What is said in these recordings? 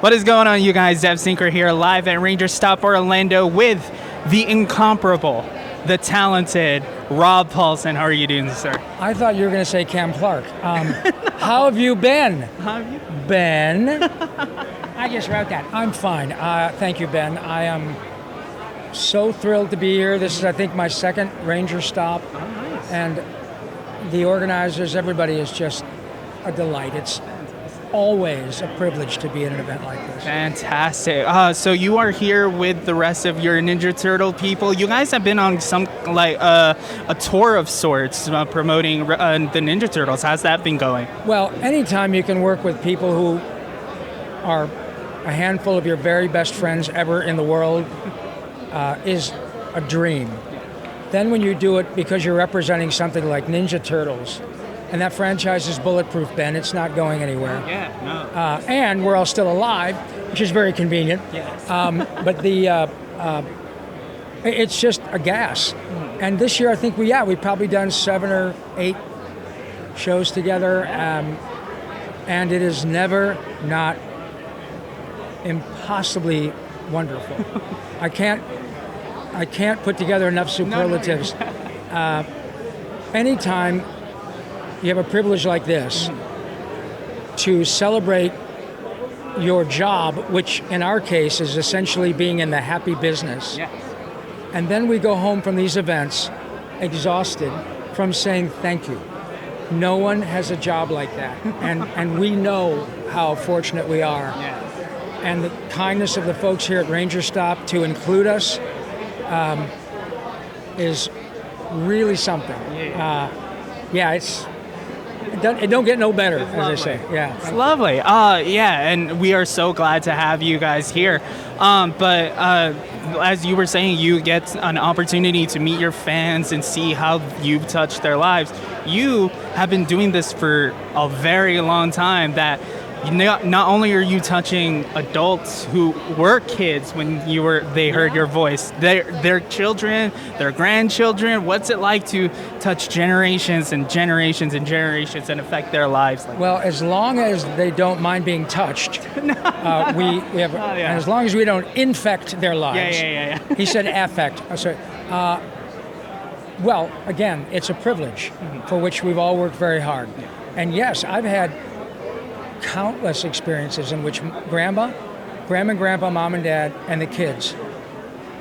What is going on, you guys? DevSynchro here, live at Rangerstop Orlando with the incomparable, the talented Rob Paulsen. How are you doing, sir? I thought you were going to say Cam Clark. How have you been? How have you? Ben. I just wrote that. I'm fine. Thank you, Ben. I am so thrilled to be here. This is, I think, my second Rangerstop. Oh, nice. And the organizers, everybody is just a delight. It's always a privilege to be at an event like this. Fantastic. So you are here with the rest of your Ninja Turtle people. You guys have been on some a tour of sorts promoting the Ninja Turtles. How's that been going? Well, anytime you can work with people who are a handful of your very best friends ever in the world is a dream. Then when you do it because you're representing something like Ninja Turtles, and that franchise is bulletproof, Ben. It's not going anywhere. Yeah, no. And we're all still alive, which is very convenient. Yes. But it's just a gas. And this year, I think we've probably done 7 or 8 shows together, and it is never not impossibly wonderful. I can't put together enough superlatives. Anytime you have a privilege like this to celebrate your job, which in our case is essentially being in the happy business. Yes. And then we go home from these events exhausted from saying thank you. No one has a job like that. And we know how fortunate we are. Yes. And the kindness of the folks here at Rangerstop to include us is really something. It don't get no better, as I say. Yeah, it's lovely. And we are so glad to have you guys here. But as you were saying, you get an opportunity to meet your fans and see how you've touched their lives. You have been doing this for a very long time. That not only are you touching adults who were kids when they heard your voice, their children, their grandchildren. What's it like to touch generations and generations and generations and affect their lives? Well, as long as they don't mind being touched, we have, and as long as we don't infect their lives. Yeah. He said affect. Sorry. Well, again, it's a privilege for which we've all worked very hard. And yes, I've had countless experiences in which Grandma and Grandpa, Mom and Dad, and the kids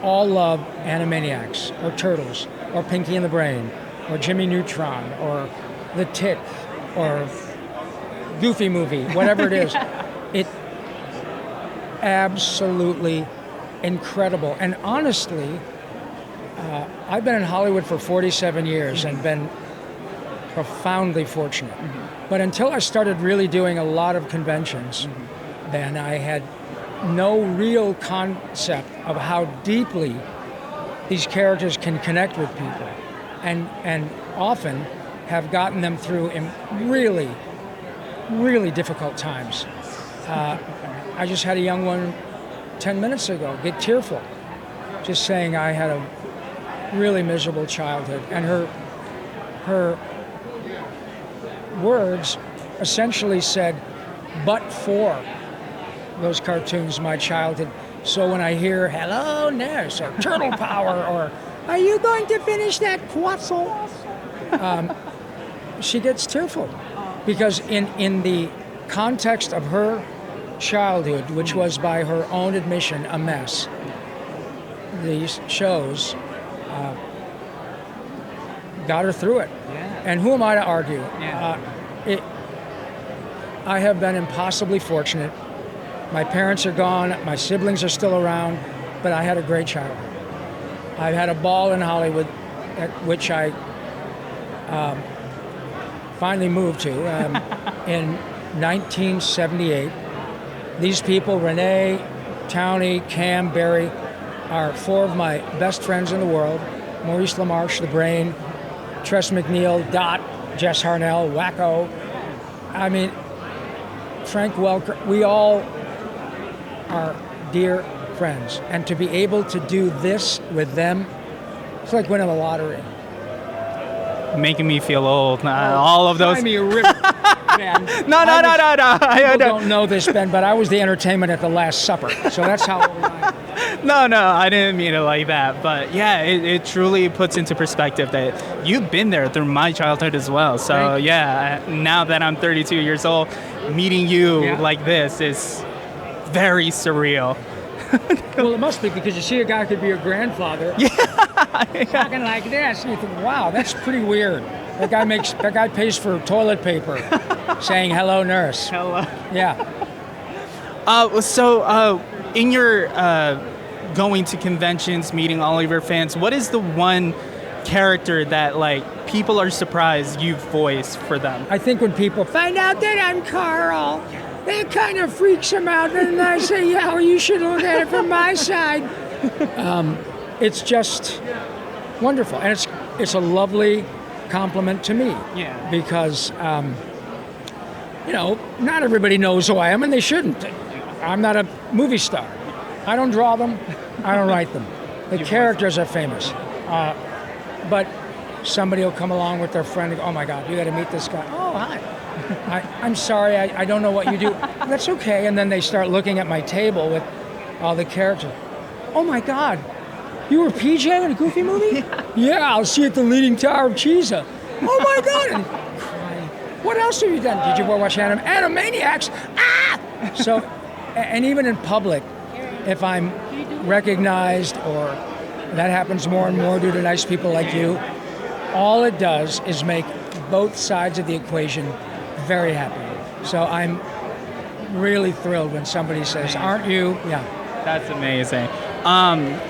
all love Animaniacs, or Turtles, or Pinky and the Brain, or Jimmy Neutron, or The Tick, or Goofy Movie, whatever it is. It absolutely incredible. And honestly, I've been in Hollywood for 47 years and been profoundly fortunate. But until I started really doing a lot of conventions, then I had no real concept of how deeply these characters can connect with people, and often have gotten them through in really, really difficult times. I just had a young one 10 minutes ago get tearful, just saying I had a really miserable childhood, and her words essentially said, but for those cartoons, my childhood. So when I hear hello Nurse or Turtle Power or are you going to finish that croissant, she gets tearful, because in the context of her childhood, which was by her own admission a mess, these shows got her through it. And who am I to argue? I have been impossibly fortunate. My parents are gone, my siblings are still around, but I had a great childhood. I've had a ball in Hollywood, at which I finally moved to in 1978. These people, Renee, Townie, Cam, Barry, are 4 of my best friends in the world. Maurice LaMarche, the Brain, Tress McNeil, Dot, Jess Harnell, Wacko. I mean, Frank Welker, we all are dear friends. And to be able to do this with them, it's like winning the lottery. Making me feel old. All of those. Time you rip. Ben. No. People don't know this, Ben, but I was the entertainment at the Last Supper, so that's how old I am. No, I didn't mean it like that. But yeah, it truly puts into perspective that you've been there through my childhood as well. So yeah, now that I'm 32 years old, meeting you like this is very surreal. Well, it must be, because you see a guy could be your grandfather talking like this, and you think, wow, that's pretty weird. That guy pays for toilet paper, saying hello, nurse. Hello. Yeah. So in your going to conventions, meeting all of your fans, what is the one character that like people are surprised you've voiced for them? I think when people find out that I'm Carl, that kind of freaks them out, and I say, yeah, well, you should look at it from my side. It's just wonderful, and it's a lovely compliment to me. Yeah. Because not everybody knows who I am, and they shouldn't. I'm not a movie star. I don't draw them. I don't write them. The characters are famous. But somebody will come along with their friend and go, oh my God, you got to meet this guy. Oh, hi. I'm sorry, I don't know what you do. That's okay. And then they start looking at my table with all the characters. Oh my God, you were PJ in a Goofy movie? Yeah, I'll see you at the Leaning Tower of Cheesa. Oh my God. And crying. What else have you done? Did you watch Animaniacs? Ah! So, and even in public, if I'm recognized, or that happens more and more due to nice people like you, all it does is make both sides of the equation very happy. So I'm really thrilled when somebody says, aren't you? Yeah. That's amazing.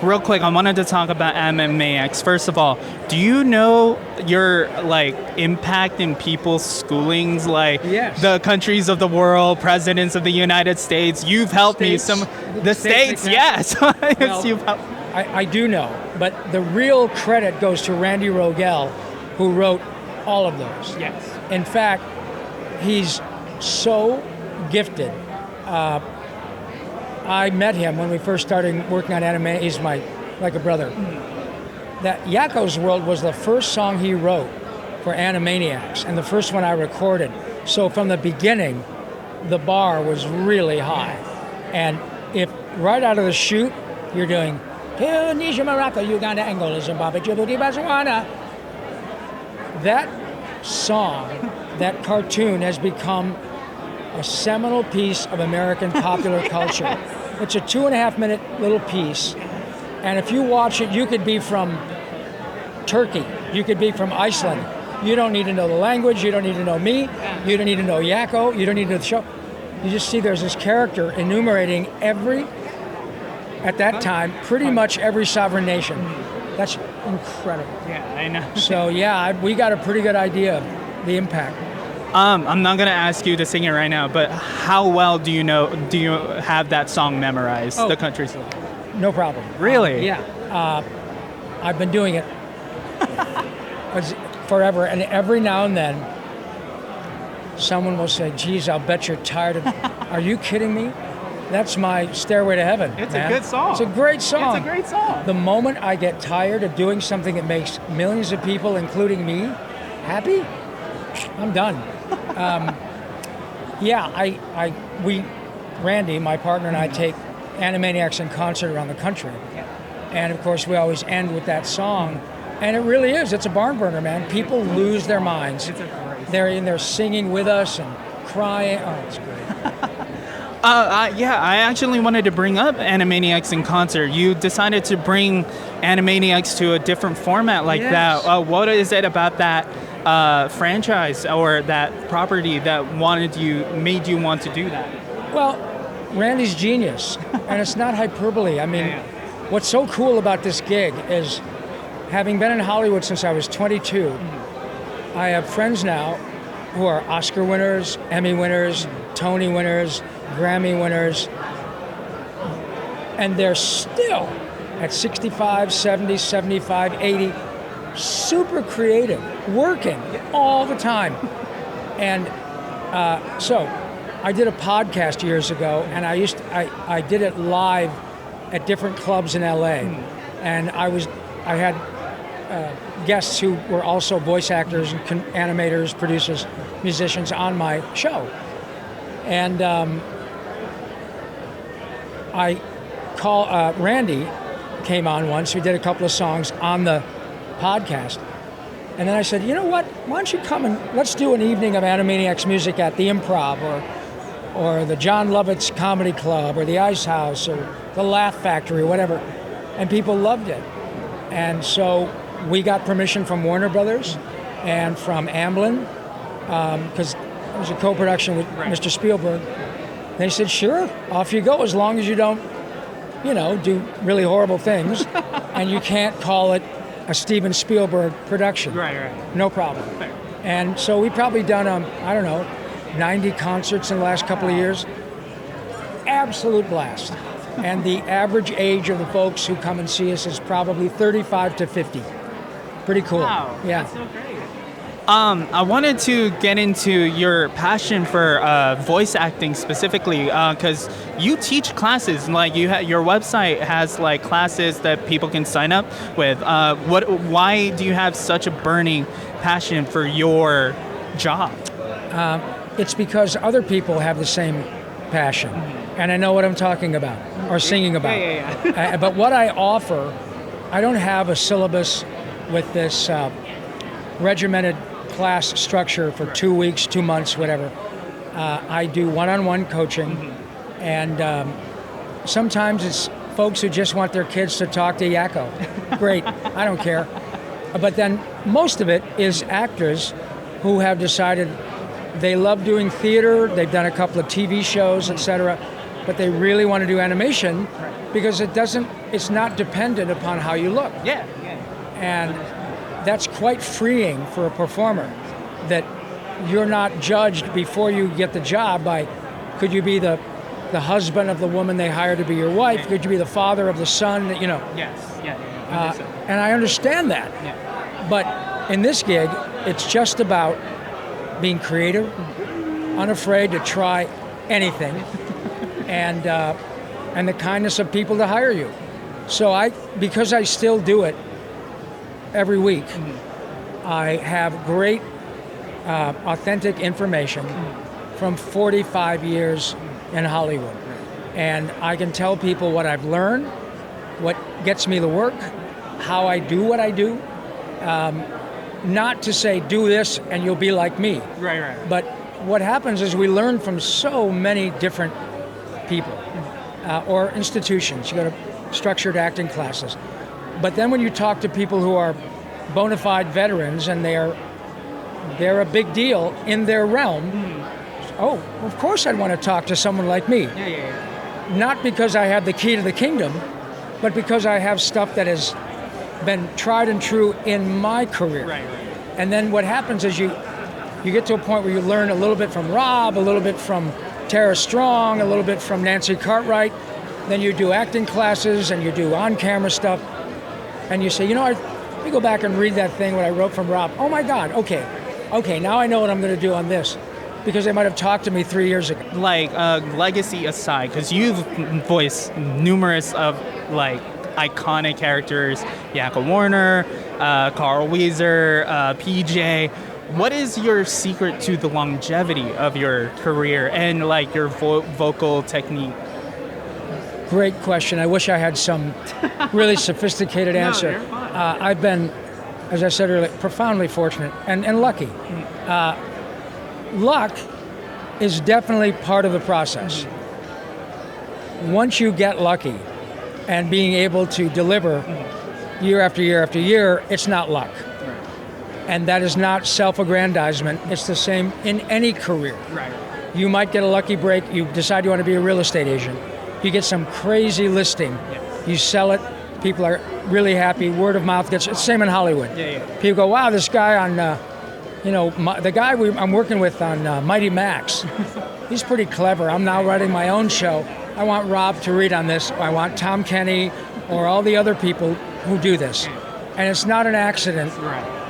Real quick, I wanted to talk about Animaniacs. First of all, do you know your like impact in people's schoolings, like the countries of the world, presidents of the United States? You've helped me the states, yes. Well, You've helped. I do know, but the real credit goes to Randy Rogel, who wrote all of those. Yes. In fact, he's so gifted. I met him when we first started working on anime. He's like a brother. That Yakko's World was the first song he wrote for Animaniacs, and the first one I recorded. So from the beginning, the bar was really high. And if right out of the chute, you're doing Tunisia, Morocco, Uganda, Angola, Zimbabwe, Djibouti, Botswana. That song, that cartoon has become a seminal piece of American popular culture. It's a 2.5-minute little piece, and if you watch it, you could be from Turkey, you could be from Iceland. You don't need to know the language, you don't need to know me, you don't need to know Yakko, you don't need to know the show. You just see there's this character enumerating at that time, pretty much every sovereign nation. That's incredible. Yeah, I know. So yeah, we got a pretty good idea of the impact. I'm not gonna ask you to sing it right now, but how well do you have that song memorized? The country song. No problem. Really? Yeah. I've been doing it forever, and every now and then, someone will say, geez, I'll bet you're tired of Are you kidding me? That's my Stairway to Heaven. It's man. a good song. It's a great song. It's a great song. The moment I get tired of doing something that makes millions of people, including me, happy, I'm done. Randy, my partner, and I take Animaniacs in concert around the country. And of course, we always end with that song. And it really is. It's a barn burner, man. People lose their minds. They're in there singing with us and crying. Oh, it's great. I actually wanted to bring up Animaniacs in concert. You decided to bring Animaniacs to a different format like that. What is it about that franchise or that property that made you want to do that? Well, Randy's genius, and it's not hyperbole. I mean, what's so cool about this gig is, having been in Hollywood since I was 22, I have friends now who are Oscar winners, Emmy winners, Tony winners, Grammy winners, and they're still at 65, 70, 75, 80, super creative, working all the time. And so I did a podcast years ago, and I did it live at different clubs in LA. And I had guests who were also voice actors and animators, producers, musicians on my show. And Randy came on once. We did a couple of songs on the podcast. And then I said, you know what? Why don't you come and let's do an evening of Animaniacs music at the Improv or the John Lovitz Comedy Club or the Ice House or the Laugh Factory or whatever. And people loved it. And so we got permission from Warner Brothers and from Amblin, because it was a co-production with Mr. Spielberg. They said, sure, off you go, as long as you don't, do really horrible things, and you can't call it a Steven Spielberg production. Right. No problem. Fair. And so we've probably done, 90 concerts in the last couple of years. Absolute blast. And the average age of the folks who come and see us is probably 35 to 50. Pretty cool. Wow, yeah. That's so great. I wanted to get into your passion for voice acting specifically, because you teach classes. Like your website has like classes that people can sign up with. Why do you have such a burning passion for your job? It's because other people have the same passion, and I know what I'm talking about or singing about. Yeah. But what I offer, I don't have a syllabus with this regimented class structure for 2 weeks, 2 months, whatever. I do one-on-one coaching, and sometimes it's folks who just want their kids to talk to Yakko. Great, I don't care. But then most of it is actors who have decided they love doing theater, they've done a couple of TV shows, etc., but they really want to do animation because it's not dependent upon how you look. Yeah. And that's quite freeing for a performer, that you're not judged before you get the job by, could you be the husband of the woman they hire to be your wife? Could you be the father of the son? Yes. And I understand that. Yeah. But in this gig, it's just about being creative, unafraid to try anything, and the kindness of people to hire you. So because I still do it every week, I have great, authentic information from 45 years in Hollywood. And I can tell people what I've learned, what gets me the work, how I do what I do. Not to say, do this and you'll be like me. Right. But what happens is we learn from so many different people or institutions. You go to structured acting classes. But then when you talk to people who are bona fide veterans and they're a big deal in their realm, oh, of course I'd want to talk to someone like me. Yeah. Not because I have the key to the kingdom, but because I have stuff that has been tried and true in my career. Right. And then what happens is you get to a point where you learn a little bit from Rob, a little bit from Tara Strong, a little bit from Nancy Cartwright. Then you do acting classes and you do on-camera stuff. And you say, let me go back and read that thing, what I wrote from Rob. Oh my God, okay, now I know what I'm going to do on this. Because they might have talked to me 3 years ago. Like, legacy aside, because you've voiced numerous of, like, iconic characters, Yakko Warner, Carl Wheezer, PJ. What is your secret to the longevity of your career and, like, your vocal technique? Great question. I wish I had some really sophisticated answer. No, you're fine. I've been, as I said earlier, profoundly fortunate and lucky. Luck is definitely part of the process. Once you get lucky and being able to deliver year after year after year, it's not luck. Right. And that is not self-aggrandizement. It's the same in any career. Right. You might get a lucky break. You decide you want to be a real estate agent. You get some crazy listing. Yeah. You sell it. People are really happy. Word of mouth gets. It's the same in Hollywood. Yeah. People go, wow, this guy on, the guy I'm working with on Mighty Max, he's pretty clever. I'm now writing my own show. I want Rob to read on this. I want Tom Kenny or all the other people who do this. And it's not an accident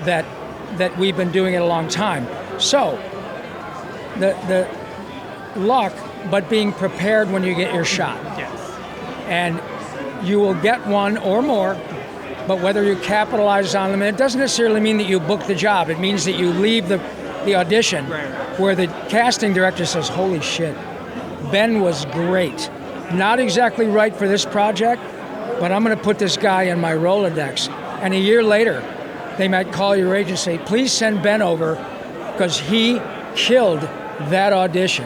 that we've been doing it a long time. So, the luck, but being prepared when you get your shot. Yes. And you will get one or more, but whether you capitalize on them, and it doesn't necessarily mean that you book the job. It means that you leave the audition where the casting director says, holy shit, Ben was great. Not exactly right for this project, but I'm going to put this guy in my Rolodex. And a year later, they might call your agent and say, please send Ben over because he killed that audition.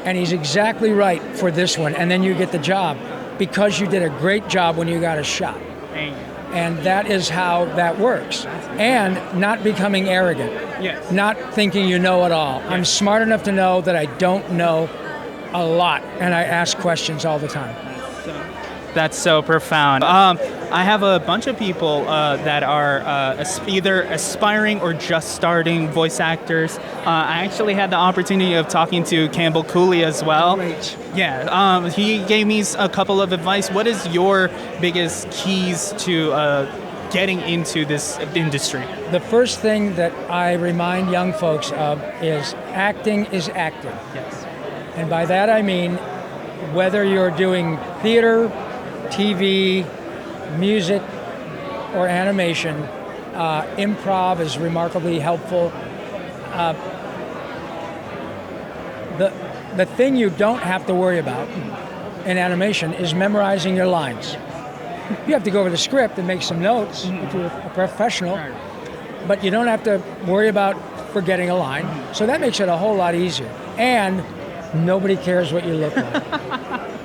And he's exactly right for this one. And then you get the job because you did a great job when you got a shot. And that is how that works. And not becoming arrogant. Yes. Not thinking you know it all. Yes. I'm smart enough to know that I don't know a lot, and I ask questions all the time. That's so profound. I have a bunch of people that are either aspiring or just starting voice actors. I actually had the opportunity of talking to Campbell Cooley as well. Great. Yeah, he gave me a couple of advice. What is your biggest keys to getting into this industry? The first thing that I remind young folks of is acting is acting. Yes. And by that I mean whether you're doing theater, TV, music, or animation, improv is remarkably helpful. The thing you don't have to worry about in animation is memorizing your lines. You have to go over the script and make some notes if you're a professional, but you don't have to worry about forgetting a line. So that makes it a whole lot easier. And nobody cares what you look like.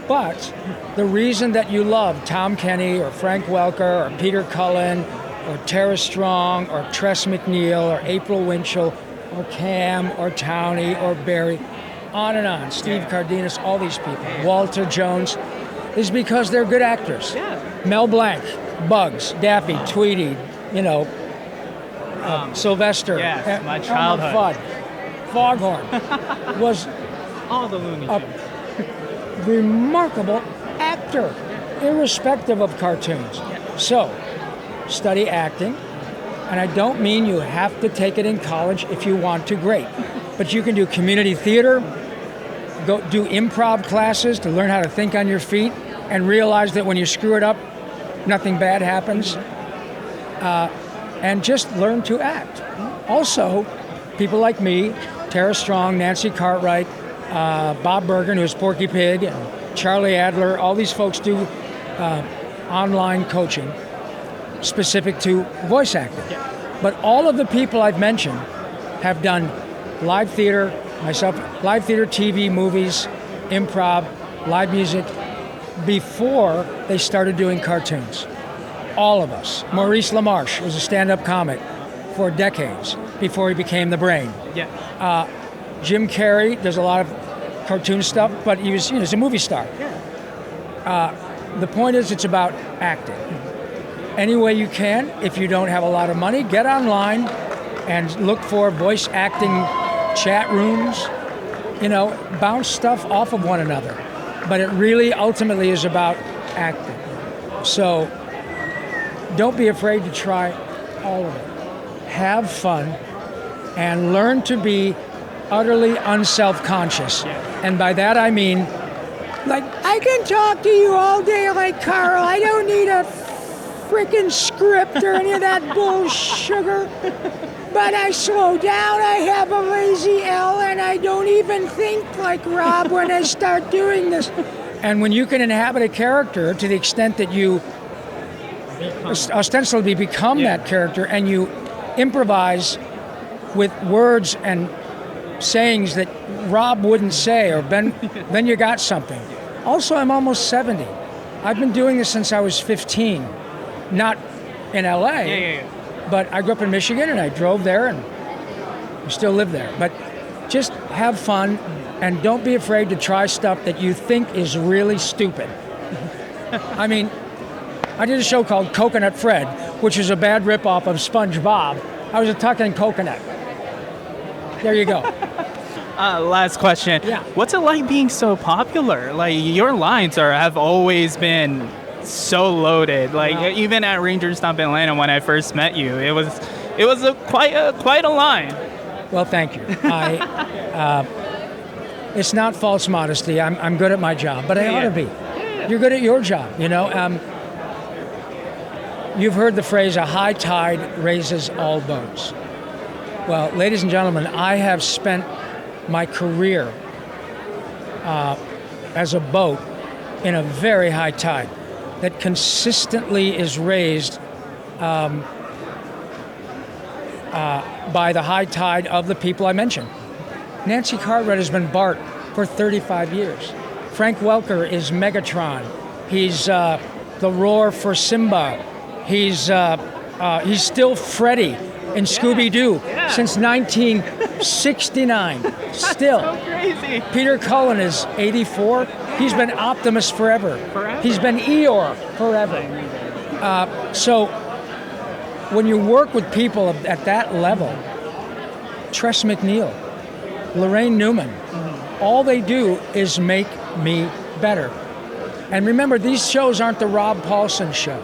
But the reason that you love Tom Kenny or Frank Welker or Peter Cullen or Tara Strong or Tress MacNeille or April Winchell or Cam or Townie or Barry, on and on, Steve Cardenas, all these people, Walter Jones, is because they're good actors. Mel Blanc, Bugs, Daffy, Tweety, Sylvester, my childhood. Fudd, Foghorn, was all the Looney Tunes. A remarkable actor, irrespective of cartoons. So, study acting, and I don't mean you have to take it in college if you want to, great. But you can do community theater, go do improv classes to learn how to think on your feet and realize that when you screw it up, nothing bad happens. And just learn to act. Also, people like me, Tara Strong, Nancy Cartwright, Bob Bergen, who's Porky Pig, and Charlie Adler, all these folks do online coaching specific to voice acting. But all of the people I've mentioned have done live theater, live theater, TV, movies, improv, live music, before they started doing cartoons. All of us. Maurice LaMarche was a stand-up comic for decades before he became the Brain. Jim Carrey does a lot of cartoon stuff, but he's a movie star. The point is, it's about acting. Any way you can, if you don't have a lot of money, get online and look for voice acting chat rooms. Bounce stuff off of one another. But it really ultimately is about acting. So don't be afraid to try all of it. Have fun and learn to be utterly unself-conscious. And by that I mean, I can talk to you all day like Carl. I don't need a freaking script or any of that bull sugar. But I slow down, I have a lazy L, and I don't even think like Rob when I start doing this. And when you can inhabit a character to the extent that you ostensibly become that character, and you improvise with words and sayings that Rob wouldn't say, or then you got something. Also, I'm almost 70. I've been doing this since I was 15, not in LA. But I grew up in Michigan, and I drove there, and I still live there. But just have fun, and don't be afraid to try stuff that you think is really stupid. I mean, I did a show called Coconut Fred, which is a bad ripoff of SpongeBob. I was a talking coconut. There you go. Last question. What's it like being so popular? Your lines have always been so loaded. Even at Rangerstop Orlando when I first met you, it was quite a line. Well, thank you. It's not false modesty. I'm good at my job, but I ought to be. You're good at your job, You've heard the phrase, a high tide raises all boats. Well, ladies and gentlemen, I have spent my career as a boat in a very high tide that consistently is raised by the high tide of the people I mentioned. Nancy Cartwright has been Bart for 35 years. Frank Welker is Megatron. He's the roar for Simba. He's still Freddy in Scooby-Doo since 1969. Still. So crazy. Peter Cullen is 84. He's been Optimus forever. He's been Eeyore forever. So when you work with people at that level, Tress MacNeille, Lorraine Newman, all they do is make me better. And remember, these shows aren't the Rob Paulsen show.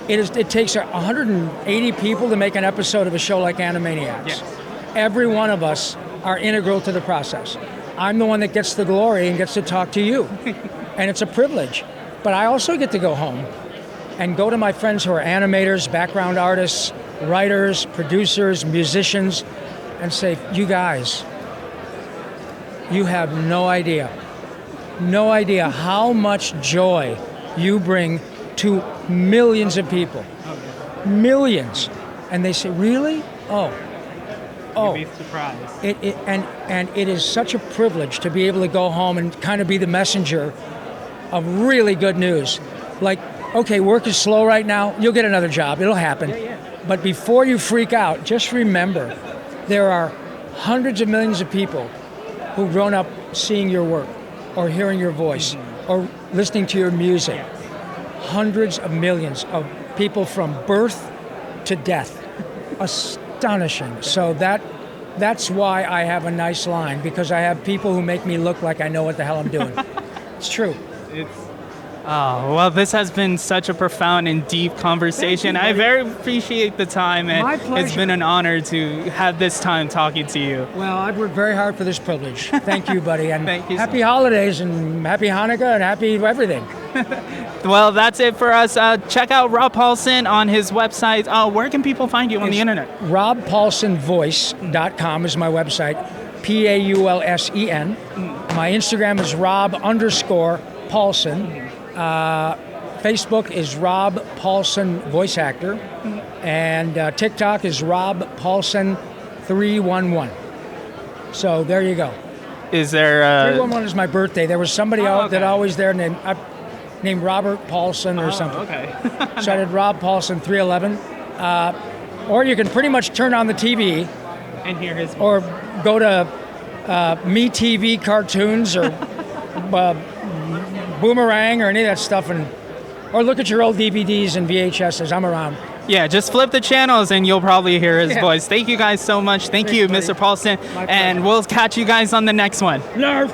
It takes 180 people to make an episode of a show like Animaniacs. Yes. Every one of us are integral to the process. I'm the one that gets the glory and gets to talk to you. And it's a privilege. But I also get to go home and go to my friends who are animators, background artists, writers, producers, musicians, and say, you guys, you have no idea how much joy you bring to millions of people. Millions. And they say, really? Oh. You'd be surprised. And it is such a privilege to be able to go home and kind of be the messenger of really good news. Like, okay, work is slow right now. You'll get another job. It'll happen. But before you freak out, just remember, there are hundreds of millions of people who've grown up seeing your work or hearing your voice or listening to your music. Hundreds of millions of people from birth to death. Astonishing. So that's why I have a nice line, because I have people who make me look like I know what the hell I'm doing. It's true. Oh, well, this has been such a profound and deep conversation. I very appreciate the time, and My pleasure. It's been an honor to have this time talking to you. Well, I've worked very hard for this privilege. Thank you, buddy. And Thank you so happy holidays and happy Hanukkah and happy everything. Well, that's it for us. Check out Rob Paulsen on his website. Where can people find you on the internet? RobPaulsenVoice.com is my website. Paulsen. My Instagram is Rob_Paulsen. Facebook is Rob Paulsen Voice Actor. And TikTok is Rob Paulsen 311. So there you go. Is there 311 is my birthday. There was somebody else that always there named Robert Paulsen or something. Okay. So I did Rob Paulsen 311. Or you can pretty much turn on the TV And hear his or go to Me TV cartoons or Boomerang or any of that stuff, or look at your old DVDs and VHSs. I'm around. Yeah, just flip the channels and you'll probably hear his voice. Thank you guys so much. Thank you, Thanks, Mr. Paulsen. And we'll catch you guys on the next one. Nerf.